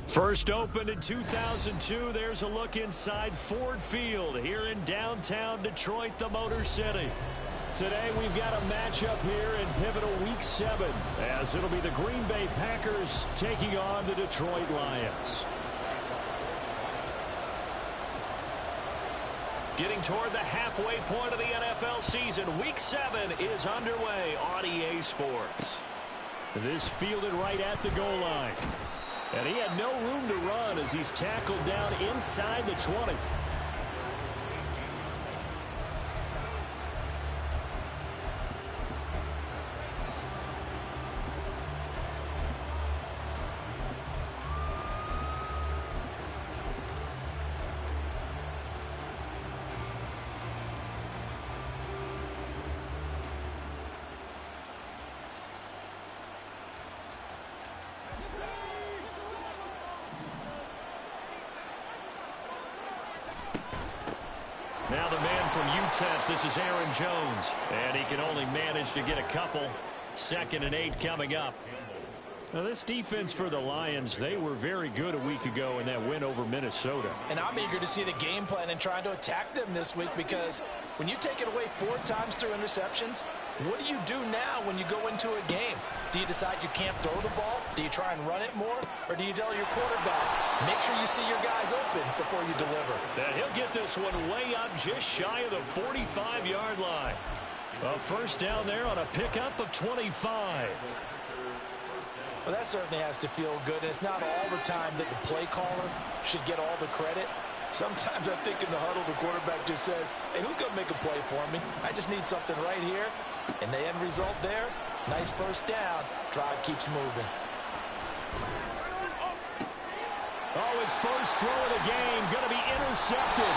First opened in 2002, there's a look inside Ford Field here in downtown Detroit, the Motor City. Today we've got a matchup here in pivotal Week 7, as it'll be the Green Bay Packers taking on the Detroit Lions. Getting toward the halfway point of the NFL season, Week 7 is underway on EA Sports. This fielded right at the goal line. And he had no room to run as he's tackled down inside the 20. Now the man from UTEP, this is Aaron Jones. And he can only manage to get a couple. 2nd and 8 coming up. Now this defense for the Lions, they were very good a week ago in that win over Minnesota. And I'm eager to see the game plan and trying to attack them this week, because when you take it away 4 times through interceptions, what do you do now when you go into a game? Do you decide you can't throw the ball? Do you try and run it more? Or do you tell your quarterback, make sure you see your guys open before you deliver? And he'll get this one way up just shy of the 45-yard line. A first down there on a pickup of 25. Well, that certainly has to feel good. And it's not all the time that the play caller should get all the credit. Sometimes I think in the huddle, the quarterback just says, hey, who's going to make a play for me? I just need something right here. And the end result there, nice first down. Drive keeps moving. Oh, his first throw of the game going to be intercepted.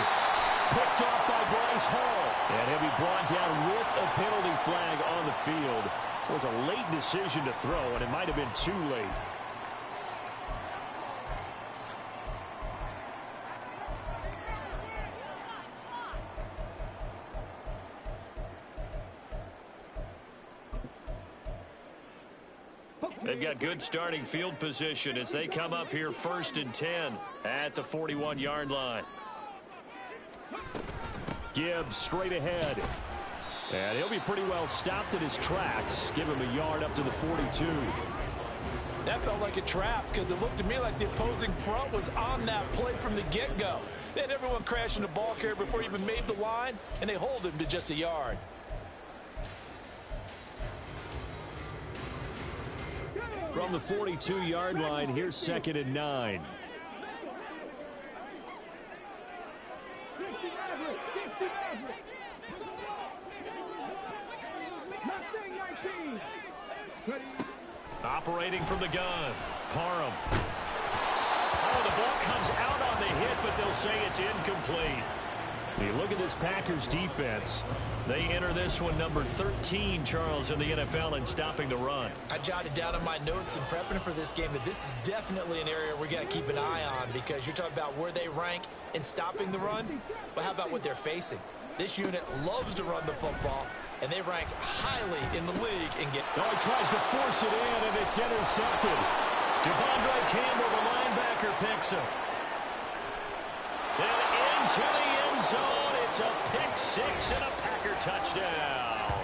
Picked off by Bryce Hall. And he'll be brought down with a penalty flag on the field. It was a late decision to throw, and it might have been too late. They've got good starting field position as they come up here 1st and 10 at the 41-yard line. Gibbs straight ahead. And he'll be pretty well stopped in his tracks. Give him a yard up to the 42. That felt like a trap, because it looked to me like the opposing front was on that play from the get-go. They had everyone crashing the ball carrier before he even made the line, and they hold him to just a yard. From the 42-yard line, here's 2nd and 9. Operating from the gun, Parham. Oh, the ball comes out on the hit, but they'll say it's incomplete. You look at this Packers defense. They enter this one number 13, Charles, in the NFL in stopping the run. I jotted down in my notes in prepping for this game that this is definitely an area we got to keep an eye on, because you're talking about where they rank in stopping the run. But how about what they're facing? This unit loves to run the football, and they rank highly in the league. And he tries to force it in, and it's intercepted. Devondre Campbell, the linebacker, picks him. And into the end zone. It's a pick six and a Packer touchdown.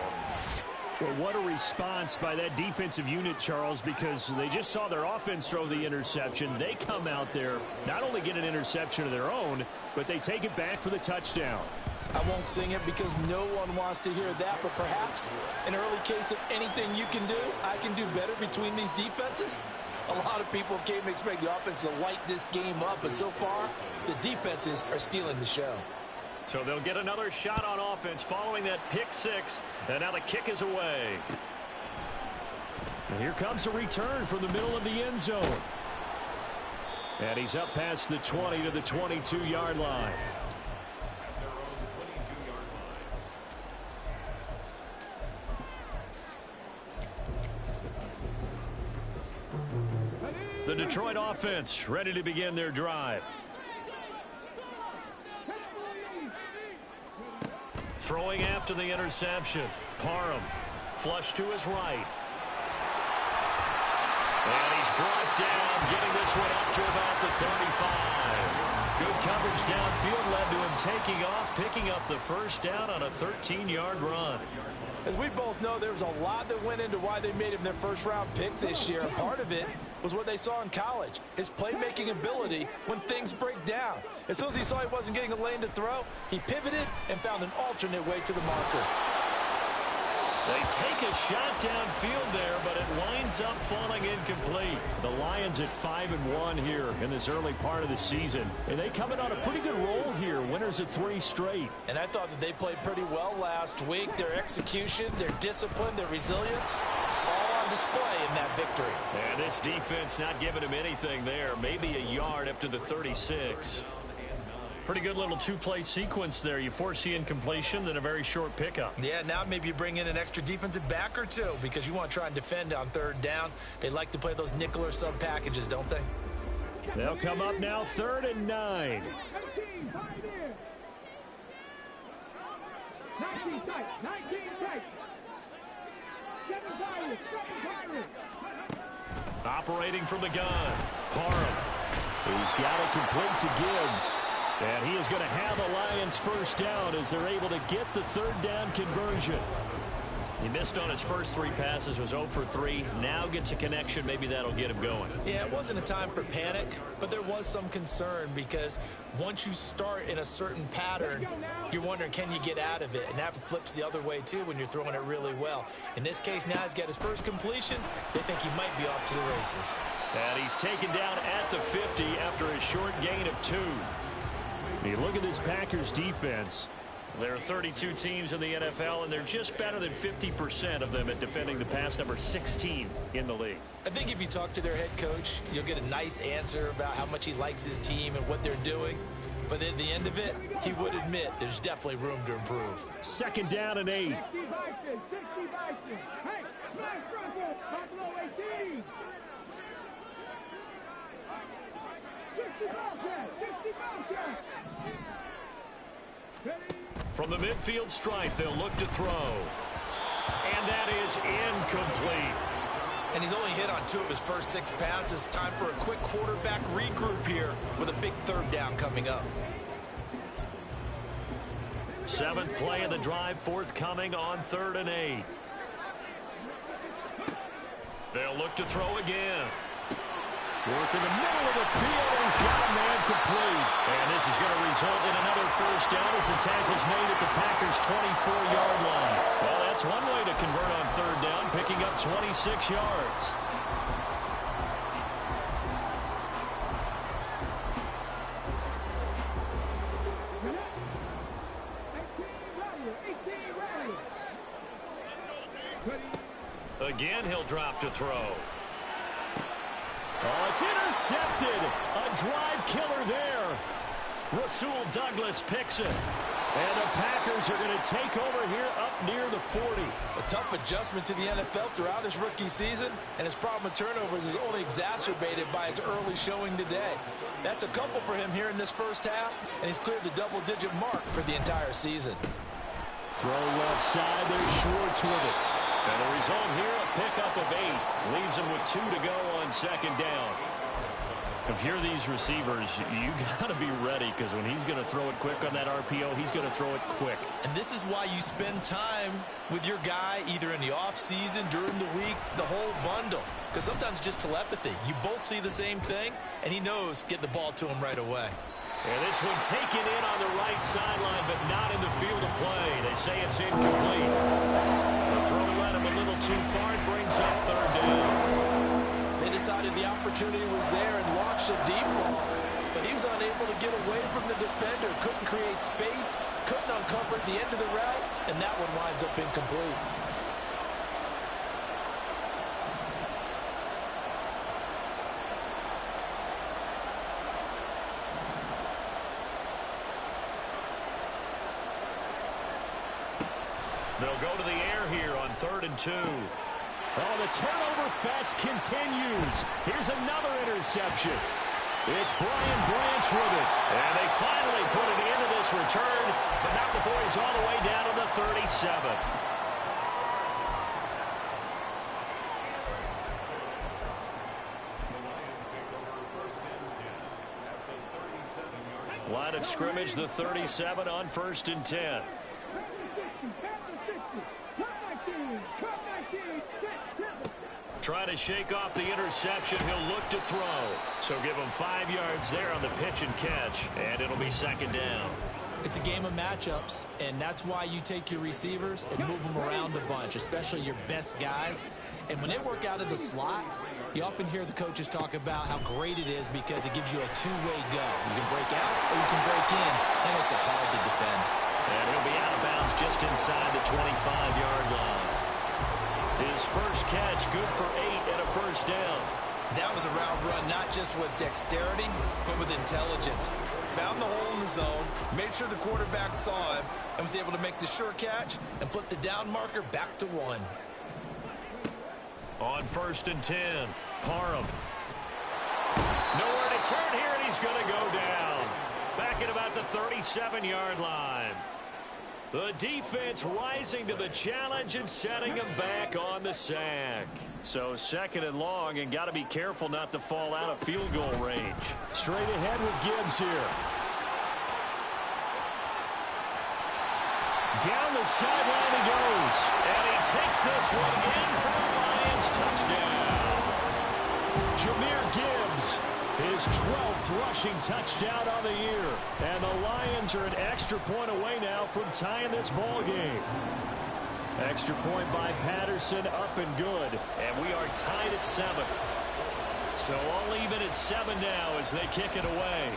Well, what a response by that defensive unit, Charles, because they just saw their offense throw the interception. They come out there, not only get an interception of their own, but they take it back for the touchdown. I won't sing it because no one wants to hear that, but perhaps an early case of anything you can do, I can do better between these defenses. A lot of people came to expect the offense to light this game up, but so far, the defenses are stealing the show. So they'll get another shot on offense following that pick six, and now the kick is away. And here comes a return from the middle of the end zone. And he's up past the 20 to the 22-yard line. The Detroit offense ready to begin their drive. Throwing after the interception. Parham. Flush to his right. And he's brought down, getting this one up to about the 35. Good coverage downfield led to him taking off, picking up the first down on a 13-yard run. As we both know, there was a lot that went into why they made him their first-round pick this year. And part of it was what they saw in college, his playmaking ability when things break down. As soon as he saw he wasn't getting a lane to throw, he pivoted and found an alternate way to the marker. They take a shot downfield there, but it winds up falling incomplete. The Lions at 5-1 here in this early part of the season. And they come in on a pretty good roll here. Winners of 3 straight. And I thought that they played pretty well last week. Their execution, their discipline, their resilience, all on display in that victory. And this defense not giving him anything there. Maybe a yard up to the 36. Pretty good little two-play sequence there. You force the incompletion, then a very short pickup. Yeah, now maybe you bring in an extra defensive back or two because you want to try and defend on third down. They like to play those nickel or sub packages, don't they? They'll come up now 3rd and 9. Operating from the gun. Parham. He's got it complete to Gibbs. And he is going to have the Lions first down as they're able to get the 3rd down conversion. He missed on his first 3 passes, was 0 for 3. Now gets a connection. Maybe that'll get him going. Yeah, it wasn't a time for panic, but there was some concern because once you start in a certain pattern, you're wondering, can you get out of it? And that flips the other way, too, when you're throwing it really well. In this case, now he's got his first completion. They think he might be off to the races. And he's taken down at the 50 after a short gain of 2. You look at this Packers defense. There are 32 teams in the NFL, and they're just better than 50% of them at defending the pass, number 16 in the league. I think if you talk to their head coach, you'll get a nice answer about how much he likes his team and what they're doing. But at the end of it, he would admit there's definitely room to improve. 2nd down and 8. From the midfield stripe, they'll look to throw. And that is incomplete. And he's only hit on 2 of his first 6 passes. Time for a quick quarterback regroup here with a big 3rd down coming up. 7th play of the drive, forthcoming on 3rd and 8. They'll look to throw again. Work in the middle of the field, and he's got a man complete. And this is going to result in another first down as the tackle's made at the Packers' 24-yard line. Well, that's one way to convert on 3rd down, picking up 26 yards. Again, he'll drop to throw. Oh, it's intercepted. A drive killer there. Rasul Douglas picks it. And the Packers are going to take over here up near the 40. A tough adjustment to the NFL throughout his rookie season, and his problem with turnovers is only exacerbated by his early showing today. That's a couple for him here in this first half, and he's cleared the double-digit mark for the entire season. Throw left side. There's Schwartz with it. And the result here, a pickup of 8. Leaves him with 2 to go on 2nd down. If you're these receivers, you got to be ready because when he's going to throw it quick on that RPO, he's going to throw it quick. And this is why you spend time with your guy either in the offseason, during the week, the whole bundle. Because sometimes it's just telepathy. You both see the same thing, and he knows get the ball to him right away. And this one taken in on the right sideline, but not in the field of play. They say it's incomplete. The throw led him a little too far. It brings up 3rd down. They decided the opportunity was there and launched a deep ball, but he was unable to get away from the defender. Couldn't create space, couldn't uncover the end of the route, and that one winds up incomplete. They'll go to the air here on 3rd and 2. Oh, the turnover fest continues. Here's another interception. It's Brian Branch with it. And they finally put it into this return, but not before he's all the way down to the 37. Line of scrimmage, the 37 on 1st and 10. Trying to shake off the interception. He'll look to throw. So give him 5 yards there on the pitch and catch, and it'll be 2nd down. It's a game of matchups, and that's why you take your receivers and move them around a bunch, especially your best guys. And when they work out of the slot, you often hear the coaches talk about how great it is because it gives you a two-way go. You can break out or you can break in. That makes it hard to defend. And he'll be out of bounds just inside the 25-yard line. His first catch, good for 8 and a 1st down. That was a route run, not just with dexterity, but with intelligence. Found the hole in the zone, made sure the quarterback saw him, and was able to make the sure catch and flip the down marker back to 1. On 1st and 10, Parham. Nowhere to turn here, and he's going to go down. Back at about the 37-yard line. The defense rising to the challenge and setting him back on the sack. So 2nd and long, and got to be careful not to fall out of field goal range. Straight ahead with Gibbs here. Down the sideline he goes. And he takes this one in for the Lions touchdown. Jahmyr Gibbs, his 12th rushing touchdown on the year. And the Lions are an extra point away now from tying this ball game. Extra point by Patterson, up and good. And we are tied at 7. So all even at 7 now as they kick it away.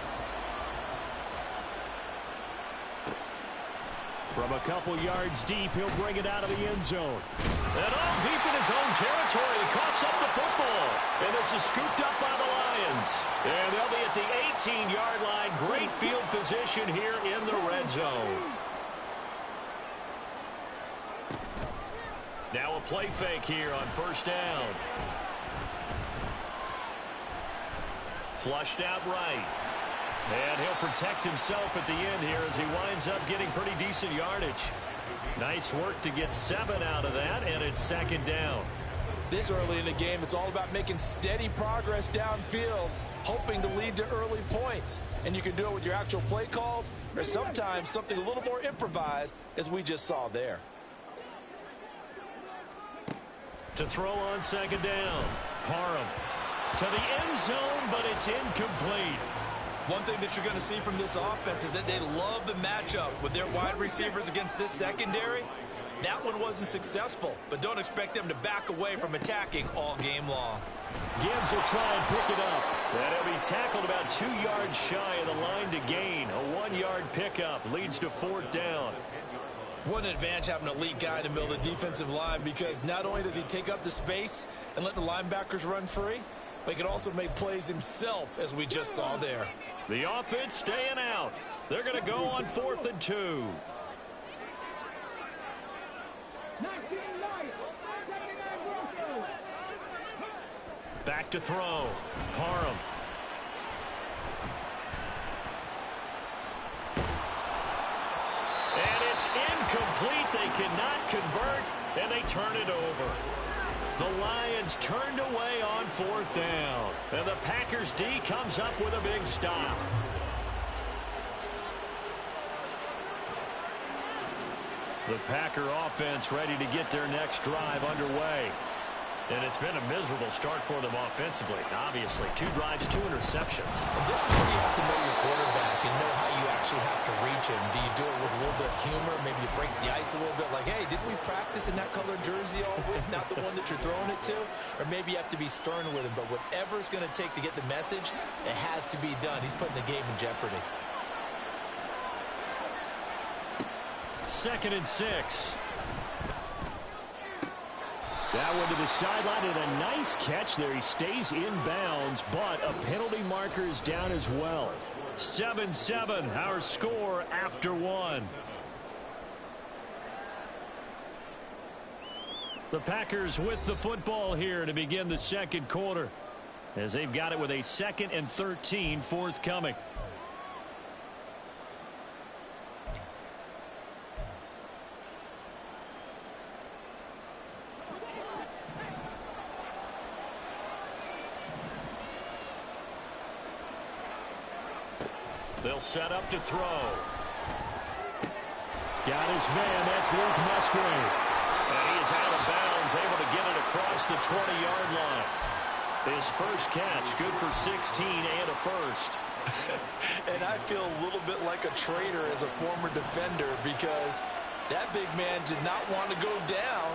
From a couple yards deep, he'll bring it out of the end zone. And all deep in his own territory, he coughs up the football. And this is scooped up by the Lions. And they'll be at the 18-yard line. Great field position here in the red zone. Now a play fake here on 1st down. Flushed out right. And he'll protect himself at the end here as he winds up getting pretty decent yardage. Nice work to get 7 out of that, and it's 2nd down. This early in the game, it's all about making steady progress downfield, hoping to lead to early points. And you can do it with your actual play calls, or sometimes something a little more improvised, as we just saw there. To throw on 2nd down. Parham to the end zone, but it's incomplete. One thing that you're going to see from this offense is that they love the matchup with their wide receivers against this secondary. That one wasn't successful, but don't expect them to back away from attacking all game long. Gibbs will try and pick it up. And he'll be tackled about 2 yards shy of the line to gain. A 1-yard pickup leads to 4th down. What an advantage having an elite guy in the middle of the defensive line, because not only does he take up the space and let the linebackers run free, but he can also make plays himself, as we just saw there. The offense staying out. They're going to go on 4th and 2. Back to throw. Parham. And it's incomplete. They cannot convert, and they turn it over. The Lions turned away on 4th down. And the Packers D comes up with a big stop. The Packer offense ready to get their next drive underway. And it's been a miserable start for them offensively, obviously. 2 drives, 2 interceptions. And this is where you have to know your quarterback and know how you actually have to reach him. Do you do it with a little bit of humor? Maybe you break the ice a little bit, like, hey, didn't we practice in that colored jersey all week, not the one that you're throwing it to? Or maybe you have to be stern with him. But whatever it's going to take to get the message, it has to be done. He's putting the game in jeopardy. 2nd and 6. That one to the sideline, and a nice catch there. He stays in bounds, but a penalty marker is down as well. 7-7, our score after 1. The Packers with the football here to begin the second quarter, as they've got it with a 2nd and 13 forthcoming. They'll set up to throw. Got his man. That's Luke Musgrave. And he is out of bounds, able to get it across the 20-yard line. His first catch, good for 16 and a first. And I feel a little bit like a traitor as a former defender, because that big man did not want to go down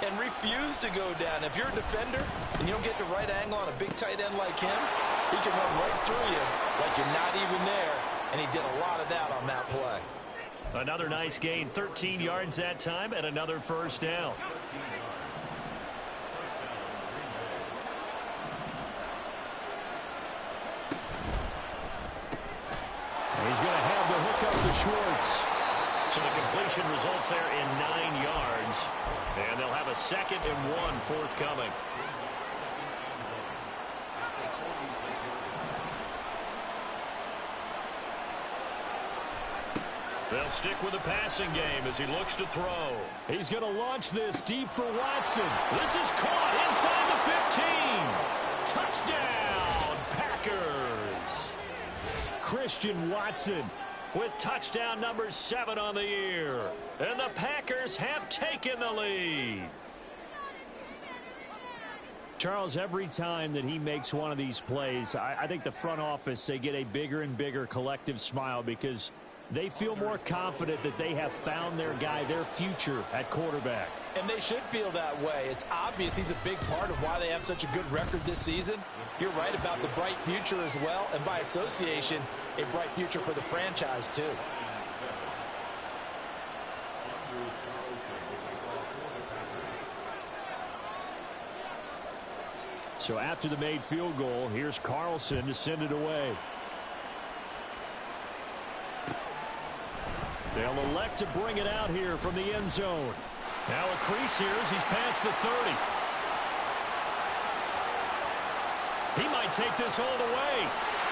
and refused to go down. If you're a defender and you don't get the right angle on a big tight end like him, he can run right through you like you're not even there. And he did a lot of that on that play. Another nice gain, 13 yards that time, and another first down. He's going to have the hook up to Schwartz. So the completion results there in 9 yards. And they'll have a 2nd and 1 forthcoming. They'll stick with the passing game as he looks to throw. He's going to launch this deep for Watson. This is caught inside the 15. Touchdown, Packers. Christian Watson with touchdown number 7 on the year. And the Packers have taken the lead. Charles, every time that he makes one of these plays, I think the front office, they get a bigger and bigger collective smile, because they feel more confident that they have found their guy, their future at quarterback. And they should feel that way. It's obvious he's a big part of why they have such a good record this season. You're right about the bright future as well, and by association, a bright future for the franchise too. So after the made field goal, here's Carlson to send it away. They'll elect to bring it out here from the end zone. Now a crease here as he's past the 30. He might take this all the way.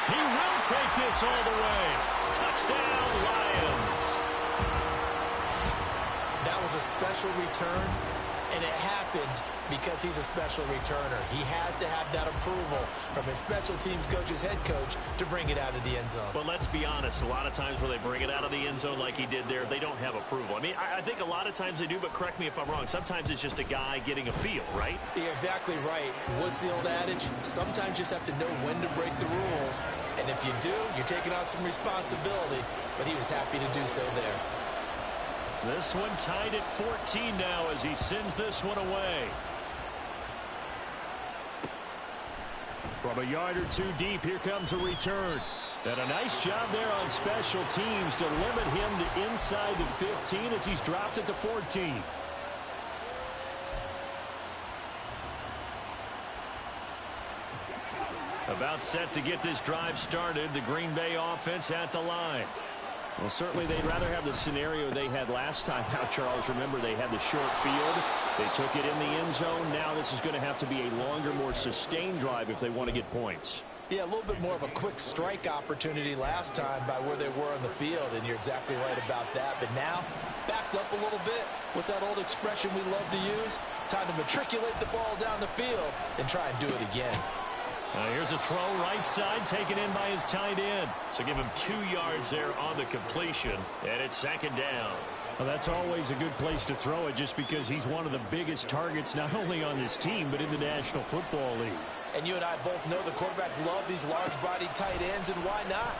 He will take this all the way. Touchdown, Lions. That was a special return, and it happened because he's a special returner. He has to have that approval from his special teams coach's head coach to bring it out of the end zone. But let's be honest, a lot of times when they bring it out of the end zone like he did there, they don't have approval. I mean, I think a lot of times they do, but correct me if I'm wrong. Sometimes it's just a guy getting a feel, right? You're exactly right. What's the old adage? Sometimes you just have to know when to break the rules. And if you do, you're taking on some responsibility. But he was happy to do so there. This one tied at 14 now as he sends this one away. From a yard or two deep, here comes a return. And a nice job there on special teams to limit him to inside the 15 as he's dropped at the 14. About set to get this drive started, the Green Bay offense at the line. Well, certainly they'd rather have the scenario they had last time. Now, Charles, remember, they had the short field. They took it in the end zone. Now this is going to have to be a longer, more sustained drive if they want to get points. Yeah, a little bit more of a quick strike opportunity last time by where they were on the field, and you're exactly right about that. But now, backed up a little bit. What's that old expression we love to use? Time to matriculate the ball down the field and try and do it again. Here's a throw right side taken in by his tight end. So give him 2 yards there on the completion, and it's 2nd down. Well, that's always a good place to throw it, just because he's one of the biggest targets not only on this team but in the National Football League. And you and I both know the quarterbacks love these large-bodied tight ends, and why not?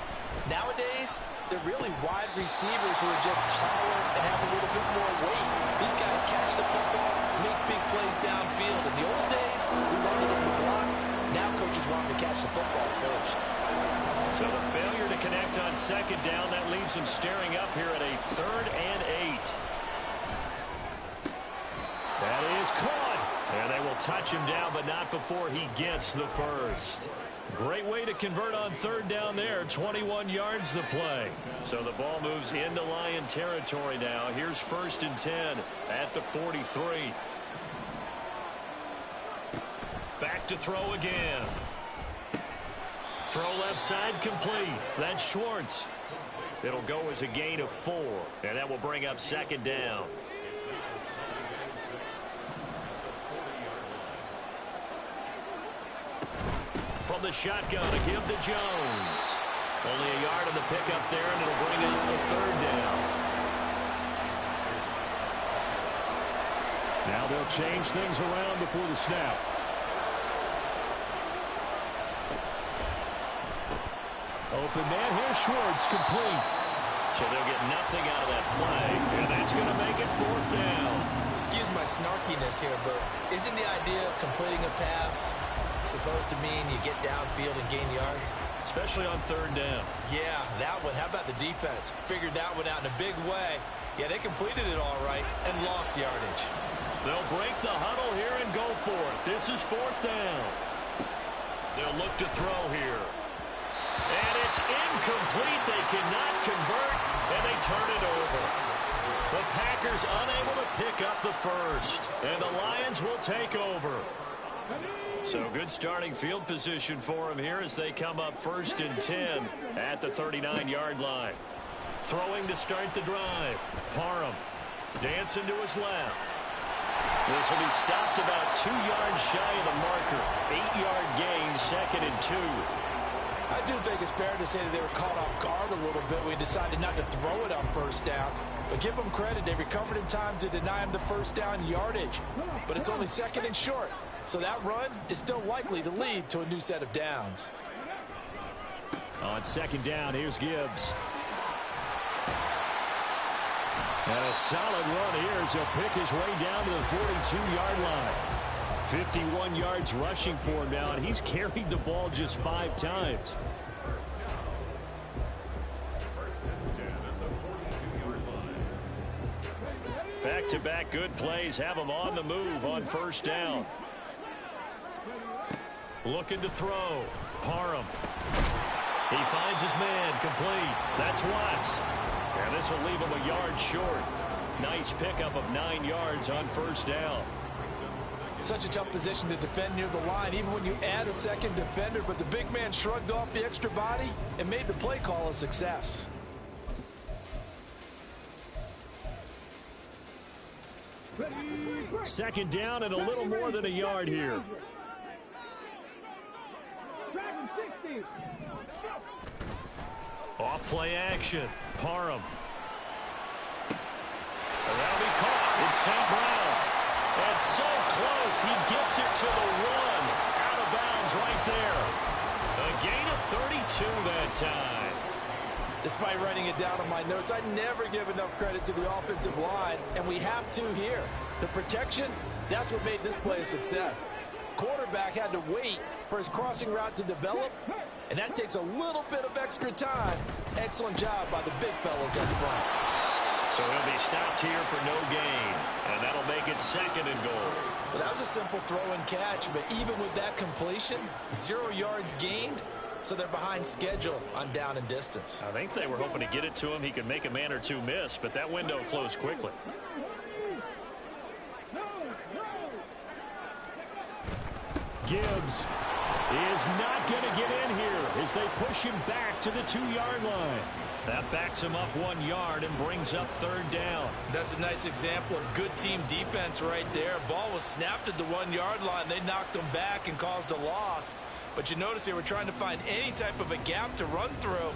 Nowadays, they're really wide receivers who are just taller and have a little bit more weight. These guys catch the football, make big plays downfield. In the old days, we wanted them to block. Now coaches want them to catch the football first. So the failure to connect on 2nd down, that leaves him staring up here at a 3rd and 8. That is caught. And they will touch him down, but not before he gets the first. Great way to convert on 3rd down there. 21 yards the play. So the ball moves into Lion territory now. Here's 1st and 10 at the 43. look to throw again. Throw left side complete. That's Schwartz. It'll go as a gain of 4, and that will bring up second down. From the shotgun, a give to Jones. Only a yard on the pickup there, and it'll bring up the third down. Now they'll change things around before the snap. Open man here, Schwartz, complete. So they'll get nothing out of that play, and that's going to make it fourth down. Excuse my snarkiness here, but isn't the idea of completing a pass supposed to mean you get downfield and gain yards? Especially on third down. Yeah, that one. How about the defense? Figured that one out in a big way. Yeah, they completed it all right and lost yardage. They'll break the huddle here and go for it. This is fourth down. They'll look to throw here. And it's incomplete. They cannot convert, and they turn it over. The Packers unable to pick up the first, and the Lions will take over. So good starting field position for them here as they come up 1st and 10 at the 39-yard line. Throwing to start the drive. Parham dancing to his left. This will be stopped about 2 yards shy of the marker. 8-yard gain, 2nd and 2. I do think it's fair to say that they were caught off guard a little bit. We decided not to throw it on first down. But give them credit. They recovered in time to deny him the first down yardage. But it's only 2nd and short. So that run is still likely to lead to a new set of downs. On 2nd down, here's Gibbs. And a solid run here as he'll pick his way down to the 42-yard line. 51 yards rushing for him now, and he's carried the ball just 5 times. Back-to-back good plays have him on the move on first down. Looking to throw. Parham. He finds his man, complete. That's Watts. And this will leave him a yard short. Nice pickup of 9 yards on first down. Such a tough position to defend near the line, even when you add a second defender. But the big man shrugged off the extra body and made the play call a success. Second down and a little more than a yard here. Off play action. Parham. That'll be caught. It's St. Brown. And so close. He gets it to the 1. Out of bounds right there. A gain of 32 that time. Despite writing it down on my notes, I never give enough credit to the offensive line, and we have to here. The protection, that's what made this play a success. Quarterback had to wait for his crossing route to develop, and that takes a little bit of extra time. Excellent job by the big fellas up front. So he'll be stopped here for no gain, and that'll make it 2nd and goal. Well, that was a simple throw and catch, but even with that completion, 0 yards gained, so they're behind schedule on down and distance. I think they were hoping to get it to him. He could make a man or two miss, but that window closed quickly. Gibbs is not going to get in here as they push him back to the 2-yard line. That backs him up 1 yard and brings up 3rd down. That's a nice example of good team defense right there. Ball was snapped at the 1-yard line. They knocked him back and caused a loss. But you notice they were trying to find any type of a gap to run through.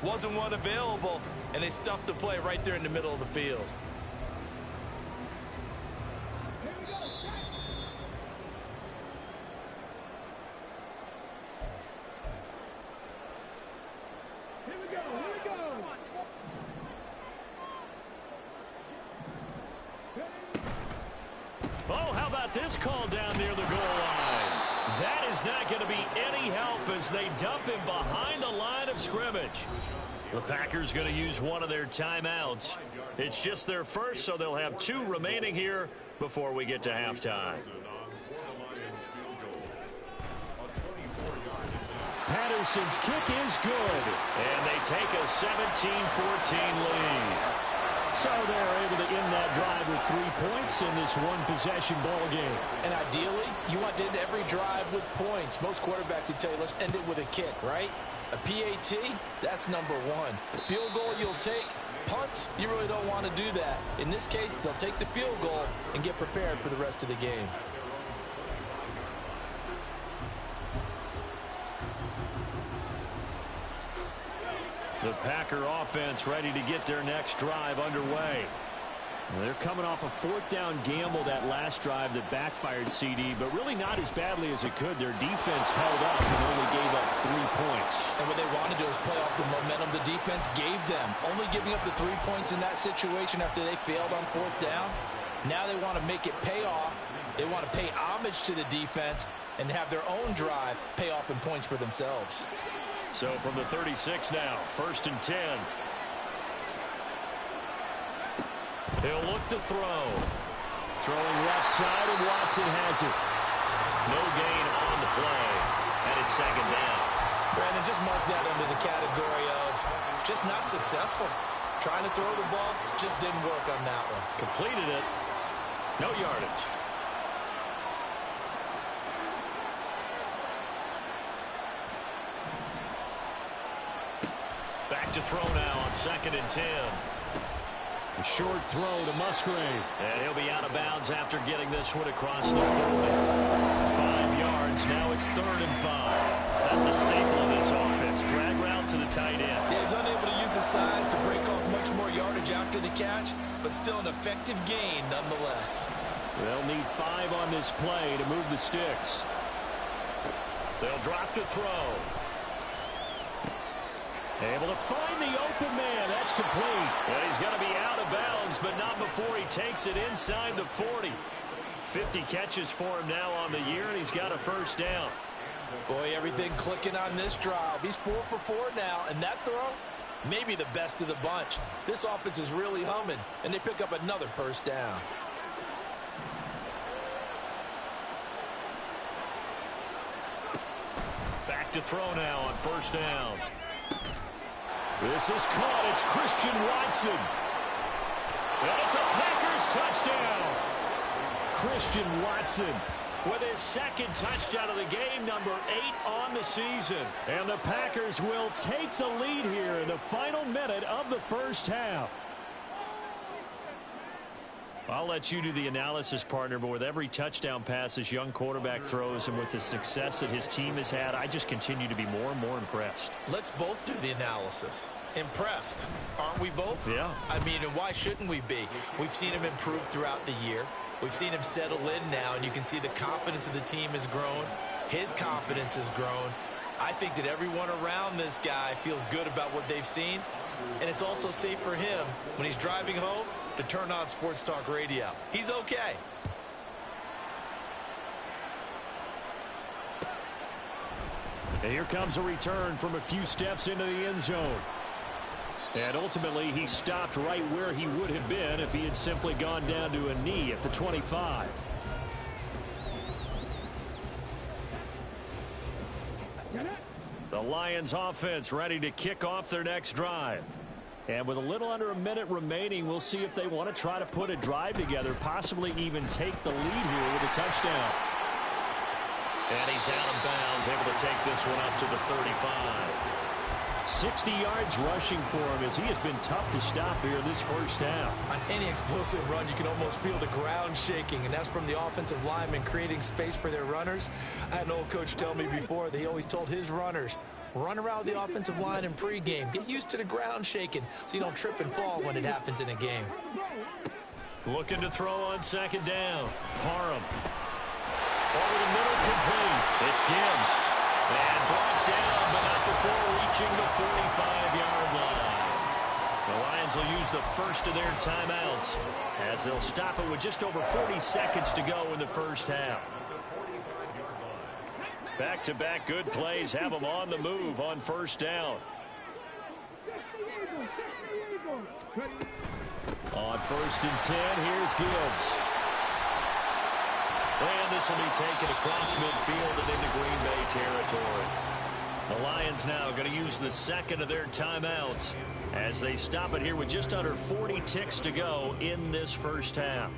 Wasn't one available, and they stuffed the play right there in the middle of the field. Oh, how about this call down near the goal line? That is not going to be any help as they dump him behind the line of scrimmage. The Packers going to use one of their timeouts. It's just their first, so they'll have 2 remaining here before we get to halftime. Patterson's kick is good, and they take a 17-14 lead. So they're able to end that drive with 3 points in this one-possession ball game. And ideally, you want to end every drive with points, most quarterbacks would tell you, let's end it with a kick, right? A PAT, that's number one. Field goal you'll take. Punts, you really don't want to do that. In this case, they'll take the field goal and get prepared for the rest of the game. The Packer offense ready to get their next drive underway. They're coming off a fourth down gamble that last drive that backfired, CD, but really not as badly as it could. Their defense held up and only gave up 3 points. And what they want to do is play off the momentum the defense gave them. Only giving up the 3 points in that situation after they failed on fourth down. Now they want to make it pay off. They want to pay homage to the defense and have their own drive pay off in points for themselves. So from the 36 now, 1st and 10. He'll look to throw. Throwing left side, and Watson has it. No gain on the play, and it's 2nd down. Brandon, just mark that under the category of just not successful. Trying to throw the ball, just didn't work on that one. Completed it. No yardage. Back to throw now on 2nd and 10. A short throw to Musgrave. And he'll be out of bounds after getting this one across the 40. 5 yards. Now it's 3rd and 5. That's a staple of this offense. Drag route to the tight end. Yeah, he's unable to use his size to break off much more yardage after the catch, but still an effective gain nonetheless. They'll need 5 on this play to move the sticks. They'll drop to throw. Able to find the open man. That's complete. And he's going to be out of bounds, but not before he takes it inside the 40. 50 catches for him now on the year, and he's got a 1st down. Boy, everything clicking on this drive. He's 4 for 4 now, and that throw, maybe the best of the bunch. This offense is really humming, and they pick up another 1st down. Back to throw now on 1st down. This is caught. It's Christian Watson. And it's a Packers touchdown. Christian Watson with his 2nd touchdown of the game, number 8 on the season. And the Packers will take the lead here in the final minute of the 1st half. I'll let you do the analysis, partner, but with every touchdown pass this young quarterback throws and with the success that his team has had, I just continue to be more and more impressed. Let's both do the analysis. Impressed, aren't we both? Yeah. I mean, and why shouldn't we be? We've seen him improve throughout the year. We've seen him settle in now, and you can see the confidence of the team has grown. His confidence has grown. I think that everyone around this guy feels good about what they've seen, and it's also safe for him when he's driving home to turn on Sports Talk Radio. He's okay. And here comes a return from a few steps into the end zone. And ultimately, he stopped right where he would have been if he had simply gone down to a knee at the 25. The Lions offense ready to kick off their next drive. And with a little under a minute remaining, we'll see if they want to try to put a drive together, possibly even take the lead here with a touchdown. And he's out of bounds, able to take this one up to the 35. 60 yards rushing for him as he has been tough to stop here this 1st half. On any explosive run, you can almost feel the ground shaking, and that's from the offensive linemen creating space for their runners. I had an old coach tell me before that he always told his runners, run around the offensive line in pregame. Get used to the ground shaking so you don't trip and fall when it happens in a game. Looking to throw on 2nd down. Parham. Over the middle, complete. It's Gibbs. And brought down, but not before reaching the 45-yard line. The Lions will use the first of their timeouts as they'll stop it with just over 40 seconds to go in the 1st half. Back-to-back good plays have them on the move on 1st down. On 1st and 10, here's Gibbs. And this will be taken across midfield and into Green Bay territory. The Lions now going to use the 2nd of their timeouts as they stop it here with just under 40 ticks to go in this 1st half.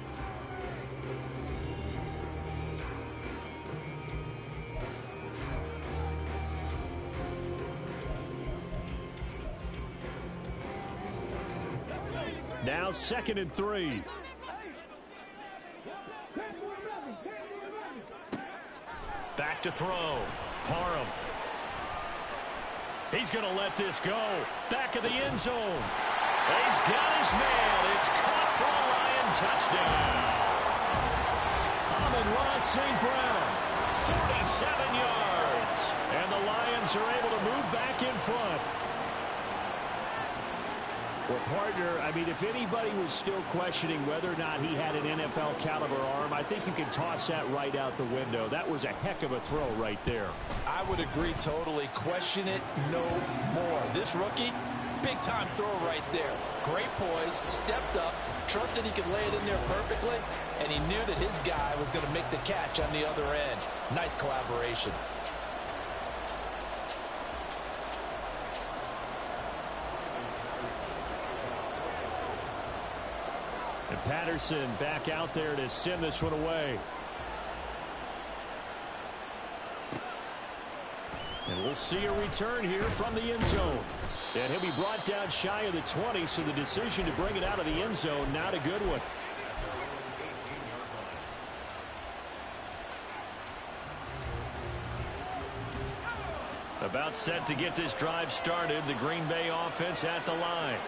Now 2nd and 3. Back to throw. Parham. He's going to let this go. Back of the end zone. He's got his man. It's caught for a Lion touchdown. Amon-Ra St. Brown, 47 yards. And the Lions are able to move back in front. Well, partner, I mean, if anybody was still questioning whether or not he had an NFL caliber arm, I think you can toss that right out the window. That was a heck of a throw right there. I would agree totally. Question it no more. This rookie, big-time throw right there. Great poise, stepped up, trusted he could lay it in there perfectly, and he knew that his guy was going to make the catch on the other end. Nice collaboration. And Patterson back out there to send this one away. And we'll see a return here from the end zone. And he'll be brought down shy of the 20, so the decision to bring it out of the end zone, not a good one. About set to get this drive started. The Green Bay offense at the line.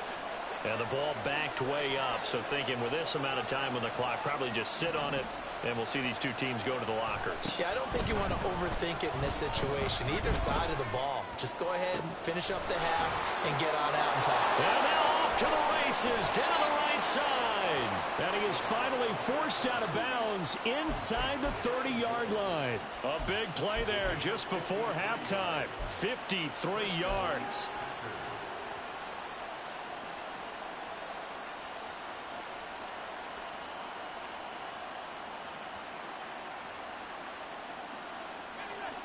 And the ball backed way up, so thinking with this amount of time on the clock, probably just sit on it, and we'll see these two teams go to the lockers. Yeah, I don't think you want to overthink it in this situation, either side of the ball. Just go ahead and finish up the half and get on out and talk. And now off to the races, down the right side. And he is finally forced out of bounds inside the 30-yard line. A big play there just before halftime. 53 yards.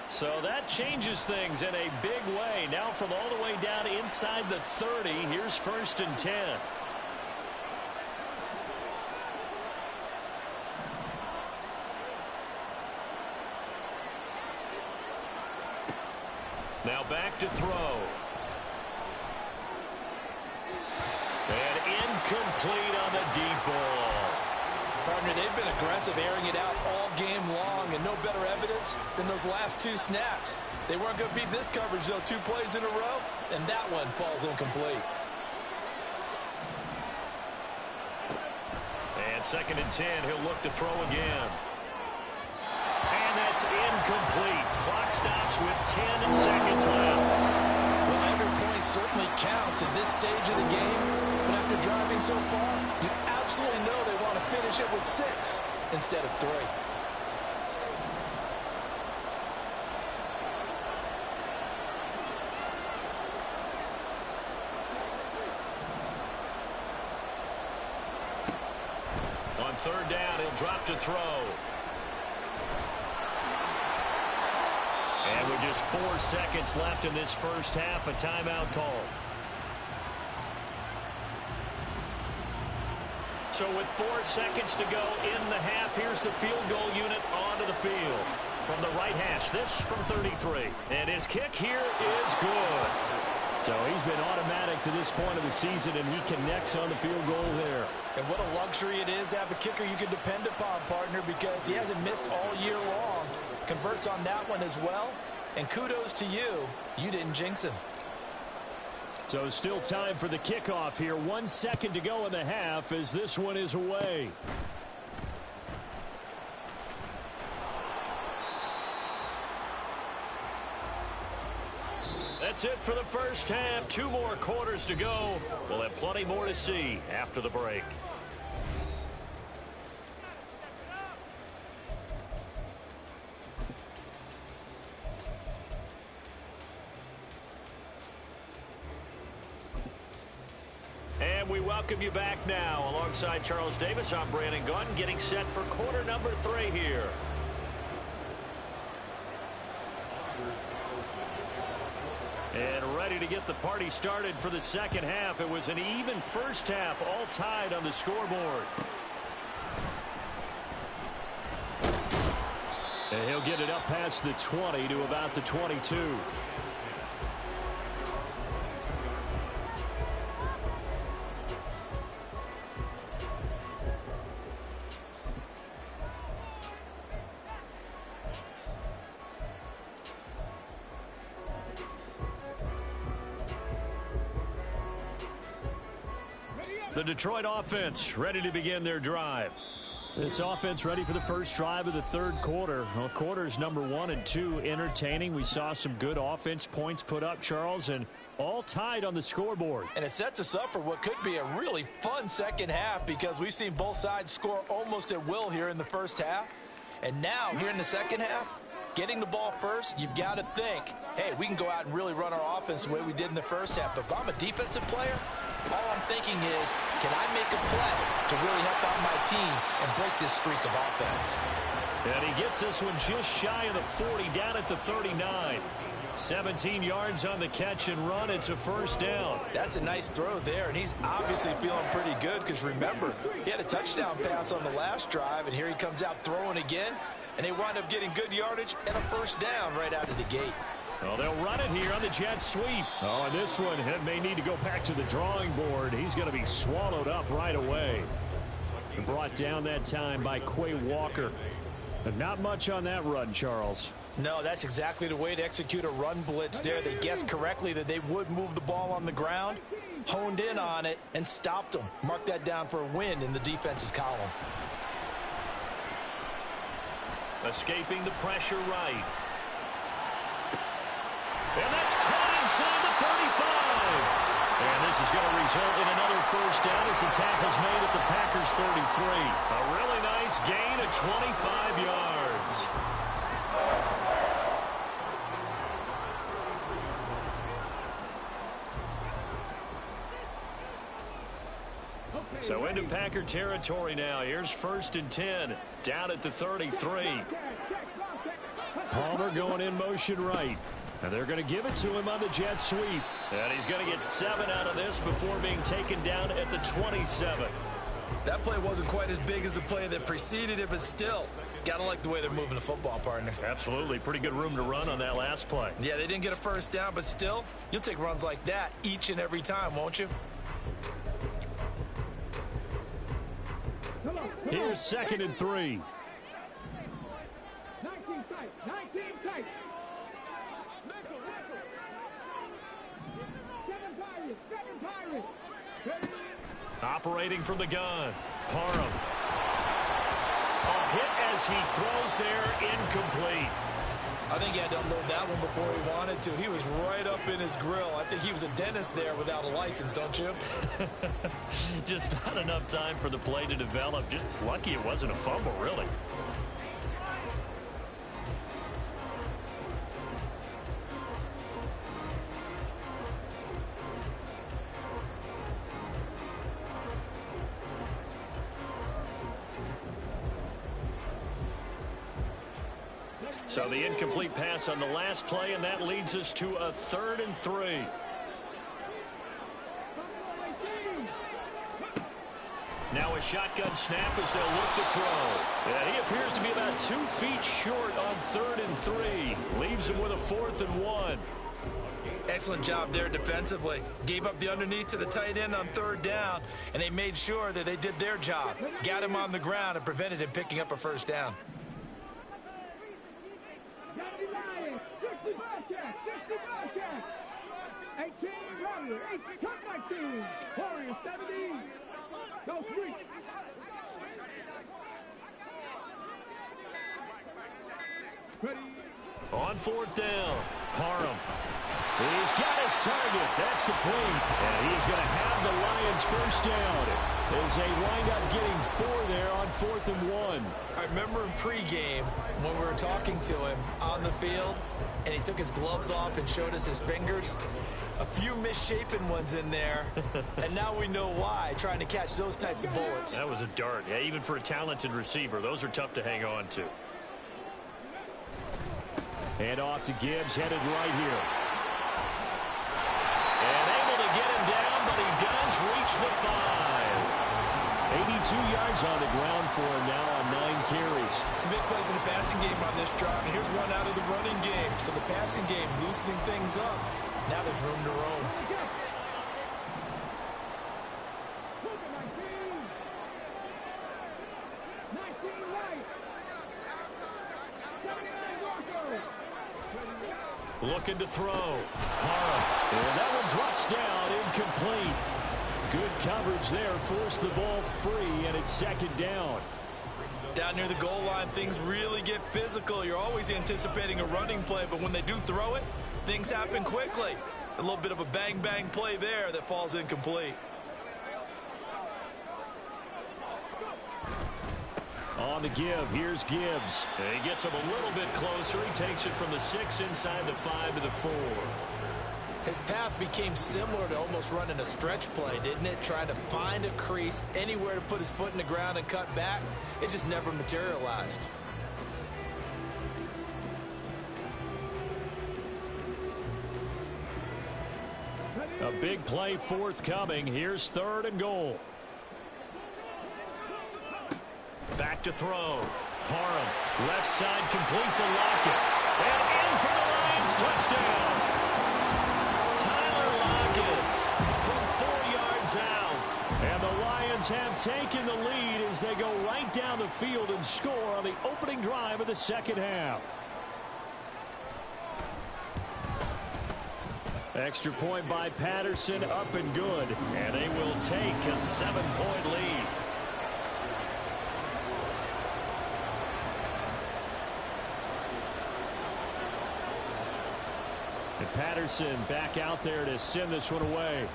So that changes things in a big way. Now from all the way down inside the 30, here's 1st and 10. Now back to throw. And incomplete on the deep ball. Partner, they've been aggressive, airing it out all game long, and no better evidence than those last 2 snaps. They weren't going to beat this coverage, though, 2 plays in a row, and that one falls incomplete. And 2nd and 10, he'll look to throw again. And that's incomplete. Clock stops with 10 seconds left. Well, every point certainly counts at this stage of the game, but after driving so far, you absolutely know they want to finish it with 6 instead of 3. On 3rd down, he'll drop to throw. And with just 4 seconds left in this first half, a timeout call. So with 4 seconds to go in the half, here's the field goal unit onto the field. From the right hash, this from 33. And his kick here is good. So he's been automatic to this point of the season, and he connects on the field goal there. And what a luxury it is to have a kicker you can depend upon, partner, because he hasn't missed all year long. Converts on that one as well. And kudos to you. You didn't jinx him. So still time for the kickoff here. 1 second to go in the half as this one is away. That's it for the first half. 2 more quarters to go. We'll have plenty more to see after the break. And we welcome you back now. Alongside Charles Davis, I'm Brandon Gunn, getting set for quarter number 3 here. And ready to get the party started for the second half. It was an even first half, all tied on the scoreboard. And he'll get it up past the 20 to about the 22. The Detroit offense ready to begin their drive. This offense ready for the first drive of the third quarter. Well, quarters number 1 and 2 entertaining. We saw some good offense points put up, Charles, and all tied on the scoreboard. And it sets us up for what could be a really fun second half because we've seen both sides score almost at will here in the first half. And now, here in the second half, getting the ball first, you've got to think, hey, we can go out and really run our offense the way we did in the first half. But if I'm a defensive player, all I'm thinking is, can I make a play to really help out my team and break this streak of offense? And he gets this one just shy of the 40, down at the 39. 17 yards on the catch and run. It's a first down. That's a nice throw there, and he's obviously feeling pretty good because, remember, he had a touchdown pass on the last drive, and here he comes out throwing again, and they wind up getting good yardage and a first down right out of the gate. Well, they'll run it here on the jet sweep. Oh, and this one may need to go back to the drawing board. He's going to be swallowed up right away. Brought down that time by Quay Walker. But not much on that run, Charles. No, that's exactly the way to execute a run blitz there. They guessed correctly that they would move the ball on the ground, honed in on it, and stopped them. Mark that down for a win in the defense's column. Escaping the pressure right. And that's caught inside the 35. And this is going to result in another first down as the tackle's made at the Packers 33. A really nice gain of 25 yards. So into Packer territory now. Here's 1st and 10, down at the 33. Palmer going in motion right. And they're going to give it to him on the jet sweep. And he's going to get 7 out of this before being taken down at the 27. That play wasn't quite as big as the play that preceded it, but still, got to like the way they're moving the football, partner. Absolutely. Pretty good room to run on that last play. Yeah, they didn't get a first down, but still, you'll take runs like that each and every time, won't you? Here's 2nd and 3. 19 tight. 7 Pirates. Operating from the gun. Parham. A hit as he throws there, incomplete. I think he had to unload that one before he wanted to. He was right up in his grill. I think he was a dentist there without a license, don't you? Just not enough time for the play to develop. Just lucky it wasn't a fumble, really. So the incomplete pass on the last play, and that leads us to a 3rd and 3. Now a shotgun snap as they'll look to throw. And he appears to be about 2 feet short on 3rd and 3. Leaves him with a 4th and 1. Excellent job there defensively. Gave up the underneath to the tight end on 3rd down, and they made sure that they did their job. Got him on the ground and prevented him picking up a first down. On 4th down, Parham. He's got his target. That's complete. And he's going to have the Lions first down as they wind up getting 4 there on 4th and 1. I remember in pregame when we were talking to him on the field, and he took his gloves off and showed us his fingers. A few misshapen ones in there, and now we know why, trying to catch those types of bullets. That was a dart. Yeah, even for a talented receiver, those are tough to hang on to. Hand off to Gibbs, headed right here. And able to get him down, but he does reach the 5. 82 yards on the ground for him now on 9 carries. Some big plays in the passing game on this drive, and here's one out of the running game. So the passing game loosening things up. Now there's room to roam. Looking to throw. Parham. And that one drops down, incomplete. Good coverage there. Forced the ball free, and it's second down. Down near the goal line, things really get physical. You're always anticipating a running play, but when they do throw it, things happen quickly. A little bit of a bang-bang play there that falls incomplete. On the give, here's Gibbs. He gets him a little bit closer. He takes it from the 6 inside the 5 to the 4. His path became similar to almost running a stretch play, didn't it? Trying to find a crease, anywhere to put his foot in the ground and cut back. It just never materialized. A big play forthcoming. Here's 3rd and goal. Back to throw. Parham, left side, complete to Lockett. And in for the Lions, touchdown. Tyler Lockett from 4 yards out. And the Lions have taken the lead as they go right down the field and score on the opening drive of the second half. Extra point by Patterson, up and good. And they will take a 7-point lead. And Patterson back out there to send this one away.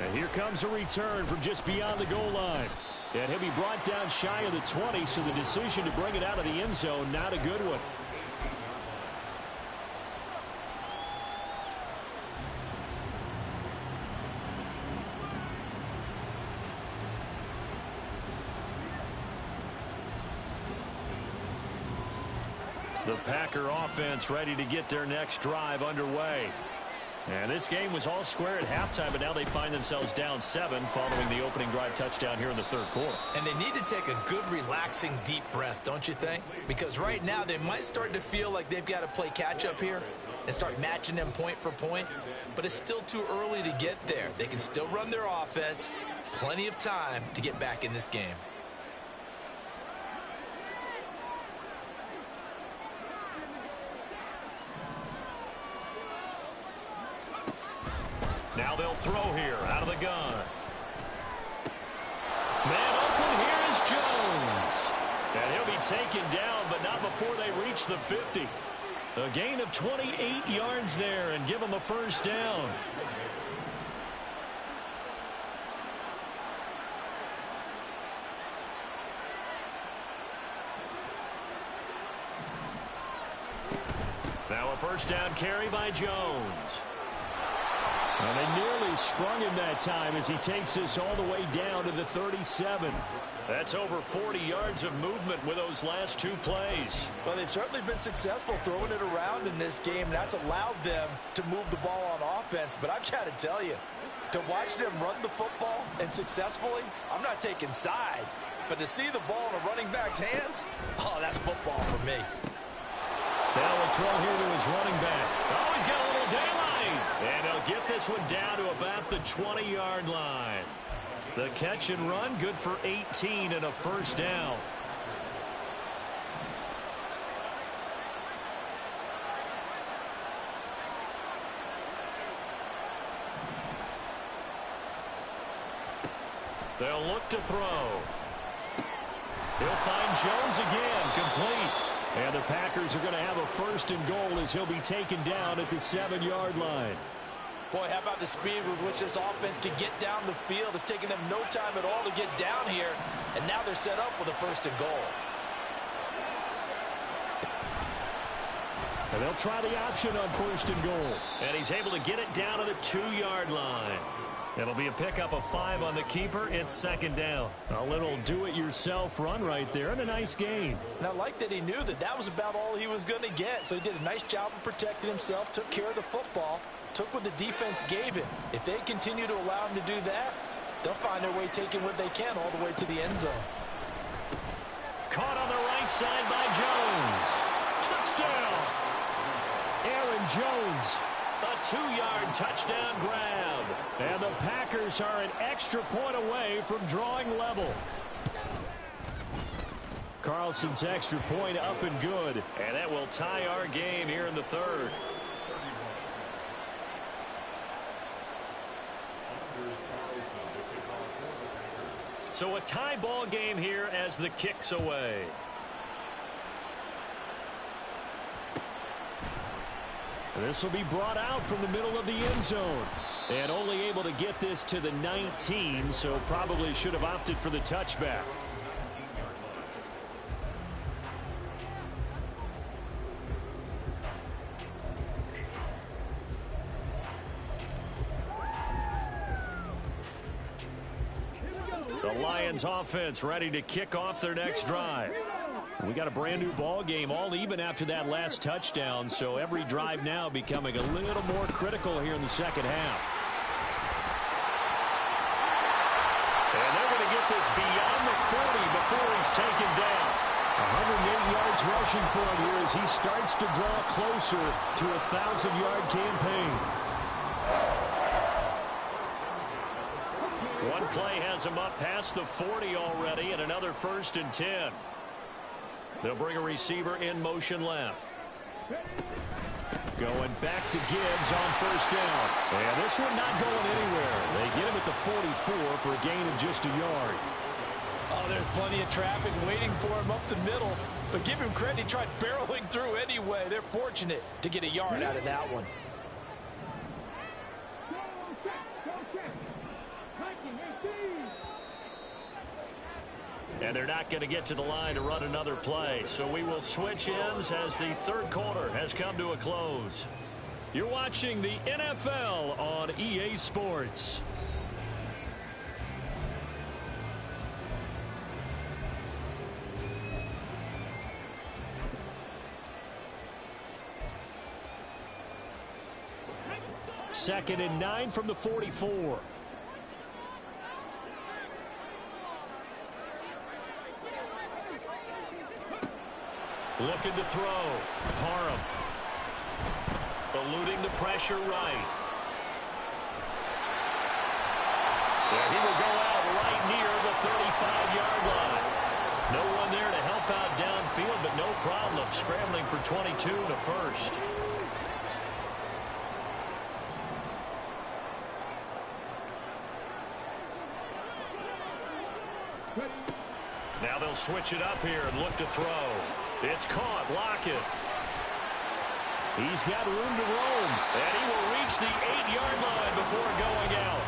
And here comes a return from just beyond the goal line. And he'll be brought down shy of the 20, so the decision to bring it out of the end zone, not a good one. The Packer offense ready to get their next drive underway. And this game was all square at halftime, but now they find themselves down 7 following the opening drive touchdown here in the 3rd quarter. And they need to take a good, relaxing, deep breath, don't you think? Because right now they might start to feel like they've got to play catch-up here and start matching them point for point. But it's still too early to get there. They can still run their offense. Plenty of time to get back in this game. Now they'll throw here out of the gun. Man open, here is Jones. And he'll be taken down, but not before they reach the 50. A gain of 28 yards there and give them a first down. Now a first down carry by Jones. And they nearly sprung him that time as he takes this all the way down to the 37. That's over 40 yards of movement with those last 2 plays. Well, they've certainly been successful throwing it around in this game. That's allowed them to move the ball on offense. But I've got to tell you, to watch them run the football and successfully, I'm not taking sides. But to see the ball in a running back's hands, oh, that's football for me. Now a throw here to his running back. Oh, he's got a little daylight. And he'll get this one down to about the 20-yard line. The catch and run, good for 18 and a first down. They'll look to throw. He'll find Jones again, complete. And the Packers are going to have a first and goal as he'll be taken down at the 7-yard line. Boy, how about the speed with which this offense can get down the field? It's taken them no time at all to get down here, and now they're set up with a first and goal. And they'll try the option on first and goal. And he's able to get it down to the 2-yard line. It'll be a pickup of 5 on the keeper. It's second down. A little do-it-yourself run right there and a nice gain. And I like that he knew that that was about all he was going to get. So he did a nice job of protecting himself, took care of the football, took what the defense gave him. If they continue to allow him to do that, they'll find their way taking what they can all the way to the end zone. Caught on the right side by Jones. Touchdown! Aaron Jones. A 2-yard touchdown grab. And the Packers are an extra point away from drawing level. Carlson's extra point up and good. And that will tie our game here in the 3rd. So a tie ball game here as the kick's away. This will be brought out from the middle of the end zone. And only able to get this to the 19, so probably should have opted for the touchback. The Lions offense ready to kick off their next drive. We got a brand new ball game, all even after that last touchdown, so every drive now becoming a little more critical here in the second half. And they're going to get this beyond the 40 before he's taken down. 108 yards rushing for him here as he starts to draw closer to a 1,000-yard campaign. One play has him up past the 40 already, and another 1st and 10. They'll bring a receiver in motion left. Going back to Gibbs on 1st down. And this one not going anywhere. They get him at the 44 for a gain of just a yard. Oh, there's plenty of traffic waiting for him up the middle. But give him credit, he tried barreling through anyway. They're fortunate to get a yard out of that one. And they're not going to get to the line to run another play. So we will switch ends as the third quarter has come to a close. You're watching the NFL on EA Sports. Second and 9 from the 44. Looking to throw. Parham. Eluding the pressure right. Yeah, he will go out right near the 35-yard line. No one there to help out downfield, but no problem scrambling for 22 to first. Now they'll switch it up here and look to throw. It's caught. Lockett. He's got room to roam. And he will reach the 8-yard line before going out.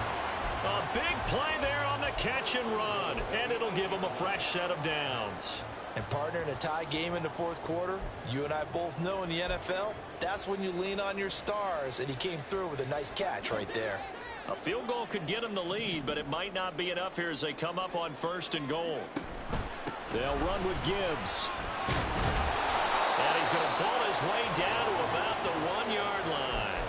A big play there on the catch and run. And it'll give him a fresh set of downs. And partner, in a tie game in the fourth quarter, you and I both know in the NFL, that's when you lean on your stars. And he came through with a nice catch right there. A field goal could get him the lead, but it might not be enough here as they come up on 1st and goal. They'll run with Gibbs. And he's going to ball his way down to about the 1-yard line.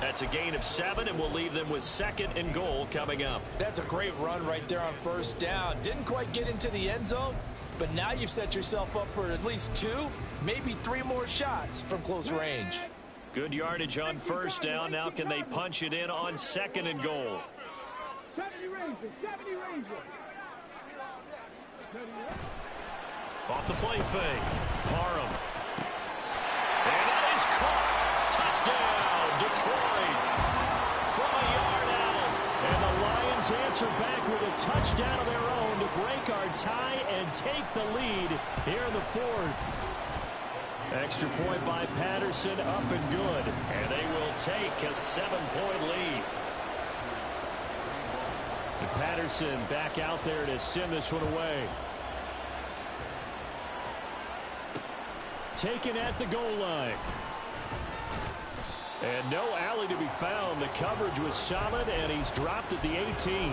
That's a gain of 7, and we'll leave them with 2nd and goal coming up. That's a great run right there on 1st down. Didn't quite get into the end zone, but now you've set yourself up for at least 2, maybe 3 more shots from close range. Good yardage on 1st down. Now can they punch it in on 2nd and goal? 70 Rangers, 70 Rangers. Off the play fake. Parham. And that is caught. Touchdown, Detroit. From a yard out. And the Lions answer back with a touchdown of their own to break our tie and take the lead here in the 4th. Extra point by Patterson, up and good. And they will take a 7-point lead. And Patterson back out there to send this one away. Taken at the goal line. And no alley to be found. The coverage was solid, and he's dropped at the 18.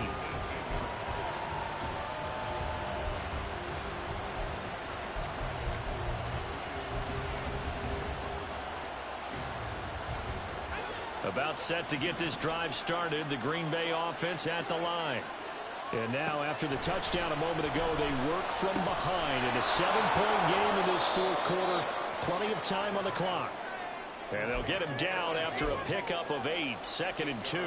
About set to get this drive started. The Green Bay offense at the line. And now, after the touchdown a moment ago, they work from behind in a 7-point game in this 4th quarter. Plenty of time on the clock. And they'll get him down after a pickup of 8, 2nd and 2.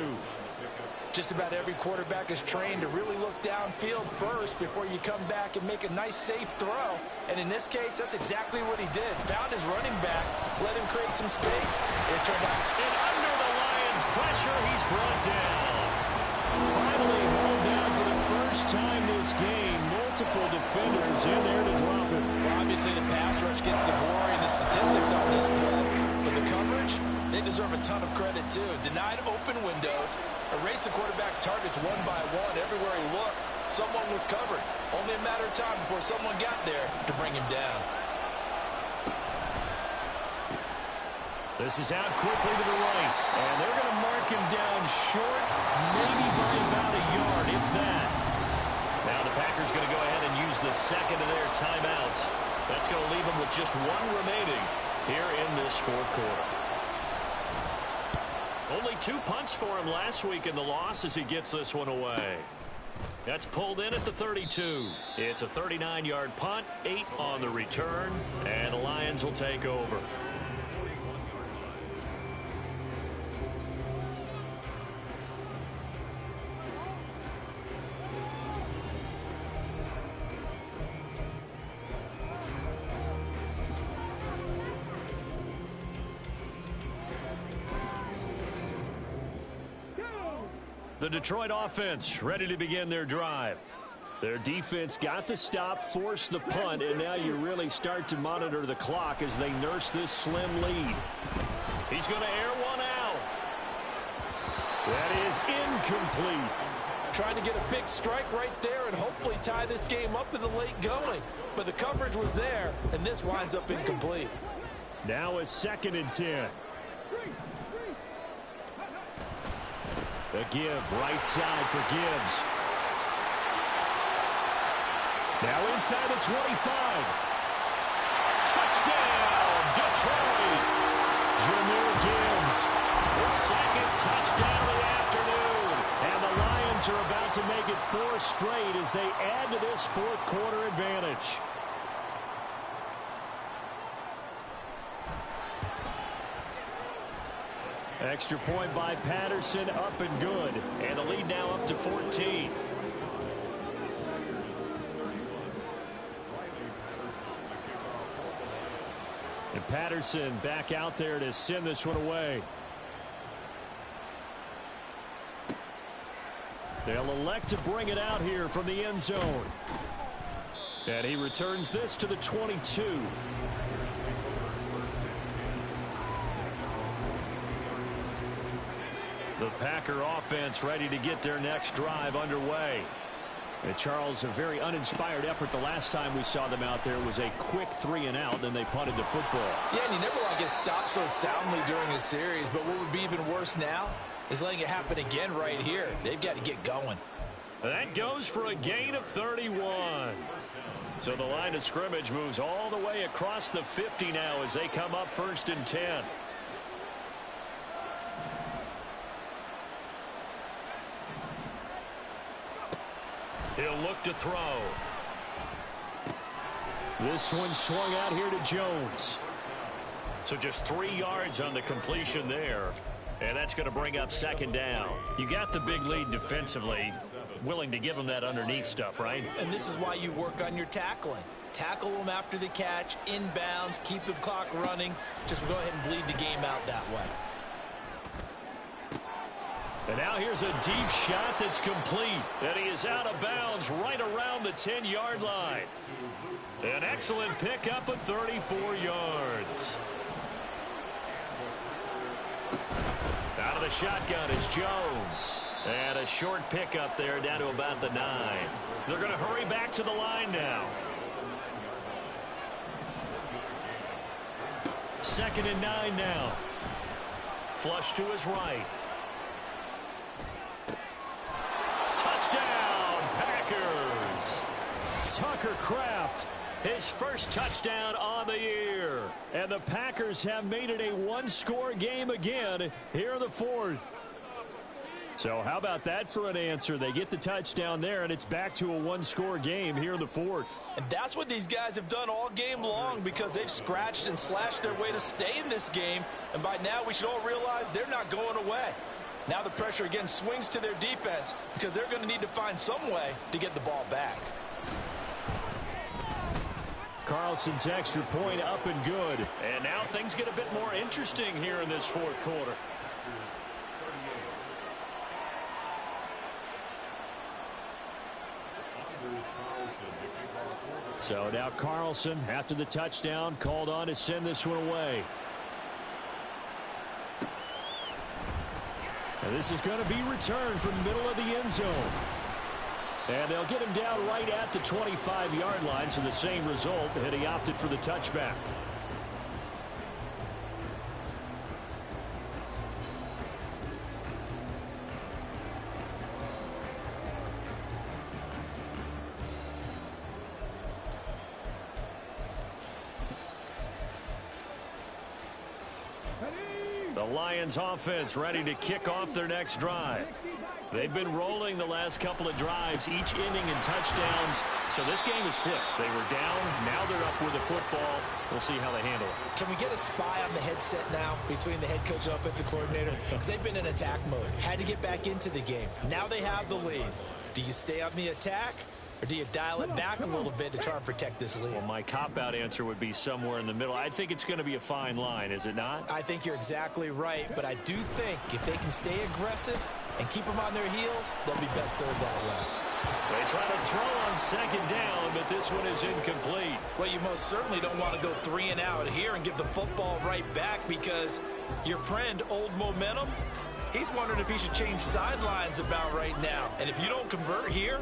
Just about every quarterback is trained to really look downfield first before you come back and make a nice, safe throw. And in this case, that's exactly what he did. Found his running back, let him create some space. It turned out. And under the Lions' pressure, he's brought down. Finally hauled down for the first first time this game, multiple defenders in there to drop it. Well, obviously the pass rush gets the glory and the statistics on this play, but the coverage, they deserve a ton of credit too. Denied open windows, erased the quarterback's targets one by one. Everywhere he looked, someone was covered. Only a matter of time before someone got there to bring him down. This is out quickly to the right, and they're going to mark him down short, maybe by about a yard, if that. Now the Packers going to go ahead and use the second of their timeouts. That's going to leave them with just one remaining here in this fourth quarter. Only 2 punts for him last week in the loss as he gets this one away. That's pulled in at the 32. It's a 39-yard punt, 8 on the return, and the Lions will take over. The Detroit offense ready to begin their drive. Their defense got the stop, forced the punt, and now you really start to monitor the clock as they nurse this slim lead. He's going to air one out. That is incomplete. Trying to get a big strike right there and hopefully tie this game up in the late going. But the coverage was there, and this winds up incomplete. Now a 2nd and 10. The give, right side for Gibbs. Now inside the 25. Touchdown, Detroit. Jahmyr Gibbs, the 2nd touchdown of the afternoon. And the Lions are about to make it 4 straight as they add to this fourth quarter advantage. Extra point by Patterson, up and good. And the lead now up to 14. And Patterson back out there to send this one away. They'll elect to bring it out here from the end zone. And he returns this to the 22. The Packer offense ready to get their next drive underway. And Charles, a very uninspired effort the last time we saw them out there was a quick 3 and out, then they punted the football. Yeah, and you never want to get stopped so soundly during a series, but what would be even worse now is letting it happen again right here. They've got to get going. That goes for a gain of 31. So the line of scrimmage moves all the way across the 50 now as they come up 1st and 10. He'll look to throw. This one swung out here to Jones. So just 3 yards on the completion there. And that's going to bring up 2nd down. You got the big lead defensively. Willing to give them that underneath stuff, right? And this is why you work on your tackling. Tackle them after the catch, inbounds, keep the clock running. Just go ahead and bleed the game out that way. And now here's a deep shot that's complete. And he is out of bounds right around the 10-yard line. An excellent pickup of 34 yards. Out of the shotgun is Jones. And a short pickup there down to about the 9. They're going to hurry back to the line now. 2nd and 9 now. Flush to his right. Touchdown, Packers. Tucker Kraft, his first touchdown on the year. And the Packers have made it a 1-score game again here in the 4th. So how about that for an answer? They get the touchdown there, and it's back to a 1-score game here in the 4th. And that's what these guys have done all game long because they've scratched and slashed their way to stay in this game. And by now, we should all realize they're not going away. Now the pressure again swings to their defense because they're going to need to find some way to get the ball back. Carlson's extra point up and good. And now things get a bit more interesting here in this 4th quarter. So now Carlson, after the touchdown, called on to send this one away. And this is going to be returned from the middle of the end zone. And they'll get him down right at the 25-yard line, so the same result, and he opted for the touchback. The Lions offense ready to kick off their next drive. They've been rolling the last couple of drives, each inning in touchdowns. So this game is flipped. They were down. Now they're up with the football. We'll see how they handle it. Can we get a spy on the headset now between the head coach and offensive coordinator? Because they've been in attack mode. Had to get back into the game. Now they have the lead. Do you stay on the attack? Or do you dial it back a little bit to try and protect this lead? Well, my cop-out answer would be somewhere in the middle. I think it's going to be a fine line, is it not? I think you're exactly right, but I do think if they can stay aggressive and keep them on their heels, they'll be best served that way. They try to throw on second down, but this one is incomplete. Well, you most certainly don't want to go 3 and out here and give the football right back, because your friend, Old Momentum, he's wondering if he should change sidelines about right now. And if you don't convert here,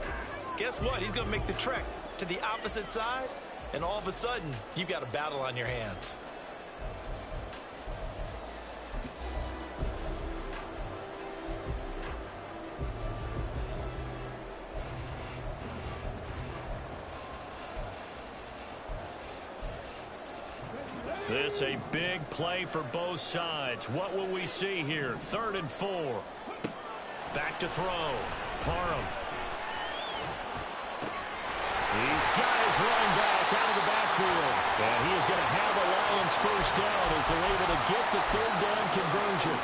guess what? He's going to make the trek to the opposite side, and all of a sudden, you've got a battle on your hands. This a big play for both sides. What will we see here? 3rd and 4. Back to throw. Parham. He's got his running back out of the backfield. And he is going to have the Lions first down as they're able to get the 3rd down conversion.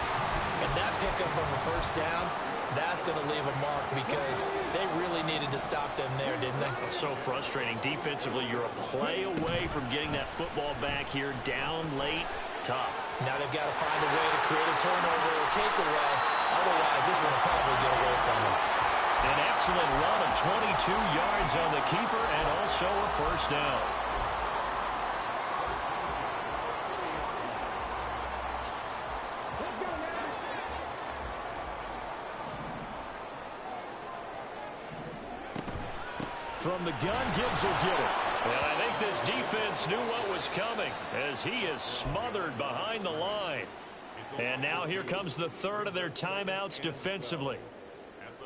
And that pickup of a first down, that's going to leave a mark, because they really needed to stop them there, didn't they? So frustrating. Defensively, you're a play away from getting that football back here. Down late, tough. Now they've got to find a way to create a turnover or takeaway. Otherwise, this one will probably get away from them. An excellent run of 22 yards on the keeper and also a first down. From the gun, Gibbs will get it. And I think this defense knew what was coming, as he is smothered behind the line. And now here comes the 3rd of their timeouts defensively.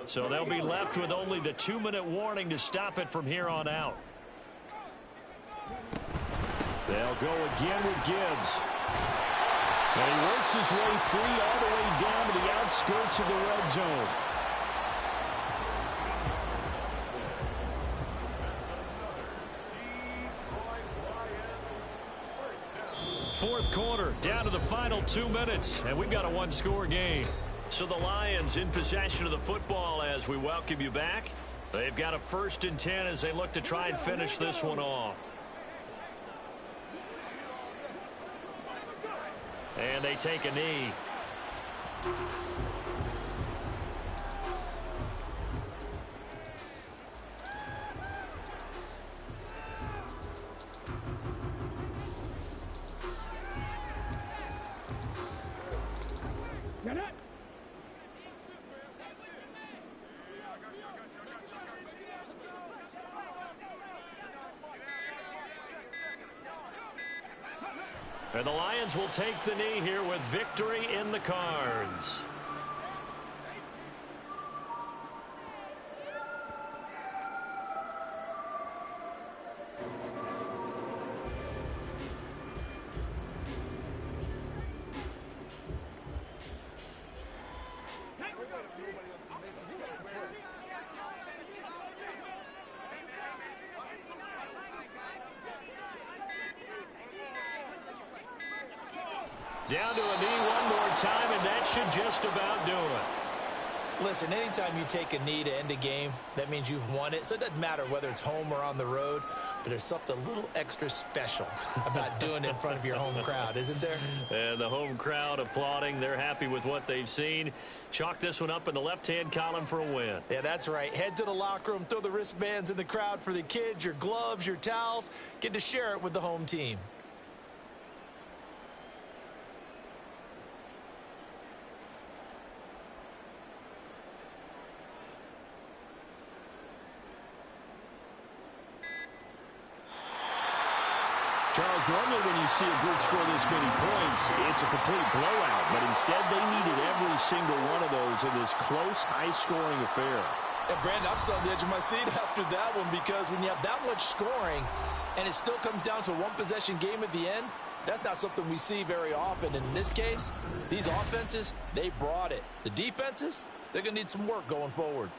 So they'll be left with only the 2-minute warning to stop it from here on out. They'll go again with Gibbs. And he works his way free all the way down to the outskirts of the red zone. Fourth quarter, down to the final 2 minutes, and we've got a one-score game. So the Lions in possession of the football as we welcome you back. They've got a 1st and 10 as they look to try and finish this one off. And they take a knee. Get it. And the Lions will take the knee here with victory in the cards. Down to a knee one more time, and that should just about do it. Listen, anytime you take a knee to end a game, that means you've won it. So it doesn't matter whether it's home or on the road. but there's something a little extra special about doing it in front of your home crowd, isn't there? And the home crowd applauding. They're happy with what they've seen. Chalk this one up in the left-hand column for a win. Yeah, that's right. Head to the locker room, throw the wristbands in the crowd for the kids, your gloves, your towels. Get to share it with the home team. Charles, normally when you see a group score this many points, it's a complete blowout. But instead, they needed every single one of those in this close, high-scoring affair. And, Brandon, I'm still on the edge of my seat after that one because when you have that much scoring and it still comes down to a one-possession game at the end, that's not something we see very often. And in this case, these offenses, they brought it. The defenses, they're going to need some work going forward.